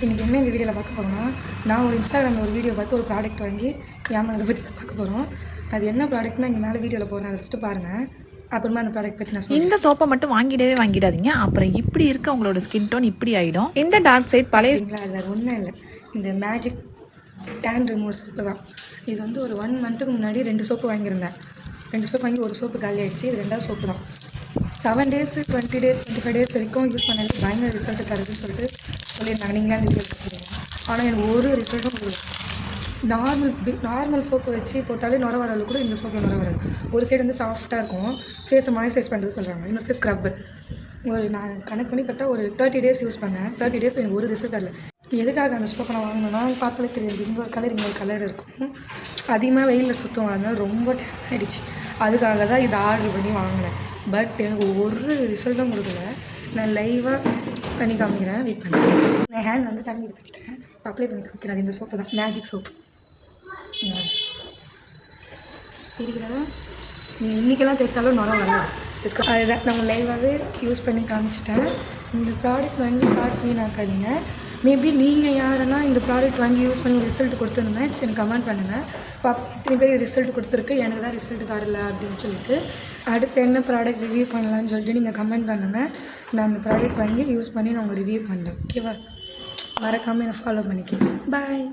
இன்றைக்கி என்ன இந்த வீடியோவில் பார்க்க போகிறோம்னா, நான் ஒரு இன்ஸ்டாகிராமில் ஒரு வீடியோ பார்த்து ஒரு ப்ராடக்ட் வாங்கி அதை பற்றி தான் பார்க்க போகிறோம். அது என்ன ப்ராடக்ட்னா இங்கே மேலே வீடியோவில் போடுறேன், அதை ஃபஸ்ட்டு பாருங்கள். அப்புறமா அந்த ப்ராடக்ட் பற்றி நான் சொல்கிறேன். இந்த சோப்பை மட்டும் வாங்கிடாதீங்க. அப்புறம் இப்படி இருக்க உங்களோட ஸ்கின் டோன் இப்படி ஆகிடும். இந்த டார்க் சைட் பழைய அது வேறு ஒன்றும் இல்லை, இந்த மேஜிக் டேன் ரிமூவ் சோப்பு தான். இது வந்து ஒரு 1 மந்த்துக்கு முன்னாடி 2 சோப்பு வாங்கியிருந்தேன். 2 சோப்பு வாங்கி ஒரு சோப்பு காலி ஆகிடுச்சு. இது 2வது சோப்பு தான். 7 days 20 days 25 days வரைக்கும் யூஸ் பண்ணது பயங்கர ரிசல்ட்டு தருதுன்னு சொல்லிட்டு சொல்லியிருந்தாங்க. நீங்களே அந்த வீடியோ எடுத்துக்கிறீங்க. ஆனால் எனக்கு ஒரு ரிசல்ட்டும் கொடுக்கும். நார்மல் சோப்பு வச்சு போட்டாலே நுர வரது கூட இந்த சோப்பில் நுர வராது. ஒரு சைடு வந்து சாஃப்டாக இருக்கும், ஃபேஸை மாய்ஸ்சரைஸ் பண்ணுறது சொல்கிறாங்க. இன்னொரு சைடு ஸ்க்ரப்பு. நான் கனெக்ட் பண்ணி பார்த்தா ஒரு 30 days யூஸ் பண்ணேன். 30 days எனக்கு ஒரு ரிசல்ட் வரல. எதுக்காக அந்த சோப்பை நான் வாங்கினேன்னா பார்த்தாலே தெரியாது, இங்கே ஒரு கலர் இங்கே ஒரு கலர் இருக்கும். அதிகமாக வெயிலில் சுத்தம், அதனால ரொம்ப டேன் ஆகிடுச்சு. அதுக்காக தான் இதை ஆர்டர் பண்ணி வாங்கினேன். பட் எனக்கு ஒரு ரிசல்ட்டும் கொடுக்கல. நான் லைவாக பண்ணி காமிக்கிறேன், வெயிட் பண்ணுறேன். நான் ஹேண்ட் வந்து தண்ணி எடுத்துக்கிட்டேன், அப்ளை பண்ணி காமிக்கிறேன். அது இந்த சோப்பு தான், மேஜிக் சோப்பு. இருக்கிறதா இன்றைக்கெல்லாம் தேய்ச்சாலும் நுர வரலாம். அதுதான் நம்ம லைவாகவே யூஸ் பண்ணி காமிச்சிட்டேன். இந்த ப்ராடக்ட் வாங்கி காசு வீணாக்காதீங்க. மேபி நீங்கள் யாரென்னா இந்த ப்ராடக்ட் வாங்கி யூஸ் பண்ணி ரிசல்ட் கொடுத்துருந்தேன் எனக்கு கமெண்ட் பண்ணுங்கள். இத்தனை பேர் ரிசல்ட் கொடுத்துருக்கு, எனக்கு தான் ரிசல்ட் தரல அப்படின்னு சொல்லிட்டு. அடுத்து என்ன ப்ராடக்ட் ரிவ்யூ பண்ணலான்னு சொல்லிட்டு நீங்கள் கமெண்ட் பண்ணுங்கள். நான் அந்த ப்ராடக்ட் வாங்கி யூஸ் பண்ணி நான் உங்கள் ரிவ்யூ பண்ணுறேன். ஓகேவா? மறக்காமல் என்னை ஃபாலோ பண்ணிக்கிறேன். பாய்.